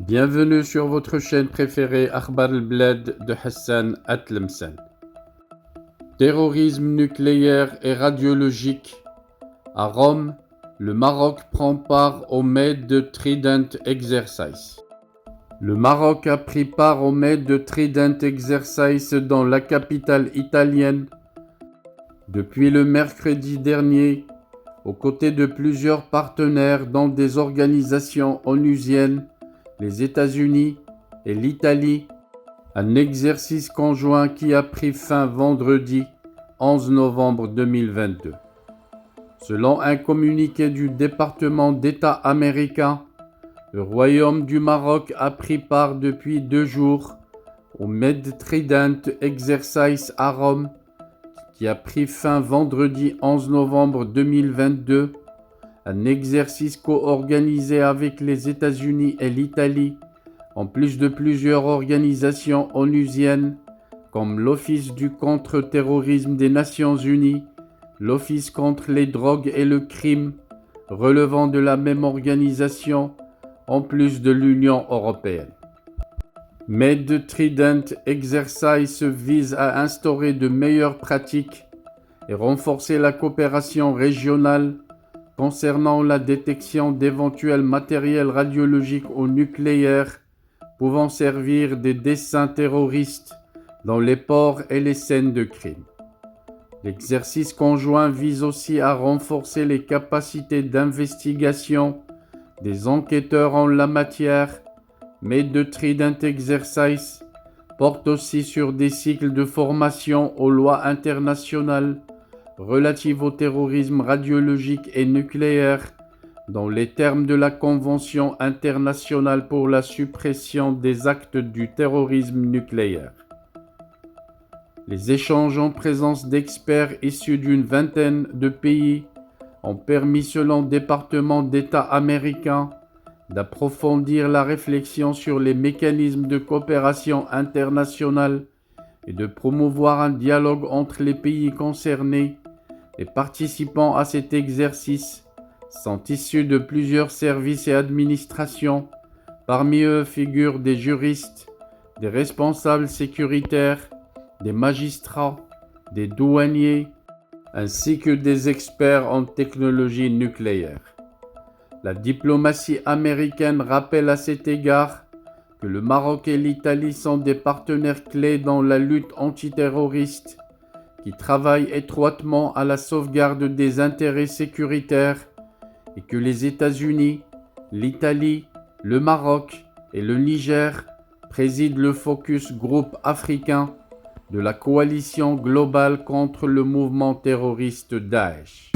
Bienvenue sur votre chaîne préférée Akhbar al-Bled de Hassan Atlemsen. Terrorisme nucléaire et radiologique. À Rome, le Maroc prend part au Med Trident Exercise. Le Maroc a pris part au Med Trident Exercise dans la capitale italienne depuis le mercredi dernier, aux côtés de plusieurs partenaires dans des organisations onusiennes, les États-Unis et l'Italie, un exercice conjoint qui a pris fin vendredi 11 novembre 2022. Selon un communiqué du département d'État américain, le Royaume du Maroc a pris part depuis 2 jours au Med Trident Exercise à Rome, qui a pris fin vendredi 11 novembre 2022, un exercice co-organisé avec les États-Unis et l'Italie, en plus de plusieurs organisations onusiennes comme l'Office du contre-terrorisme des Nations Unies, l'Office contre les drogues et le crime, relevant de la même organisation, en plus de l'Union européenne. Med Trident Exercise vise à instaurer de meilleures pratiques et renforcer la coopération régionale concernant la détection d'éventuels matériels radiologiques ou nucléaires pouvant servir des desseins terroristes dans les ports et les scènes de crime. L'exercice conjoint vise aussi à renforcer les capacités d'investigation des enquêteurs en la matière, mais Med Trident Exercise porte aussi sur des cycles de formation aux lois internationales relatives au terrorisme radiologique et nucléaire dans les termes de la Convention internationale pour la suppression des actes du terrorisme nucléaire. Les échanges en présence d'experts issus d'une vingtaine de pays ont permis, selon le département d'État américain, d'approfondir la réflexion sur les mécanismes de coopération internationale et de promouvoir un dialogue entre les pays concernés. Les participants à cet exercice sont issus de plusieurs services et administrations. Parmi eux figurent des juristes, des responsables sécuritaires, des magistrats, des douaniers, ainsi que des experts en technologie nucléaire. La diplomatie américaine rappelle à cet égard que le Maroc et l'Italie sont des partenaires clés dans la lutte antiterroriste qui travaillent étroitement à la sauvegarde des intérêts sécuritaires et que les États-Unis, l'Italie, le Maroc et le Niger président le Focus Group africain de la coalition globale contre le mouvement terroriste Daesh.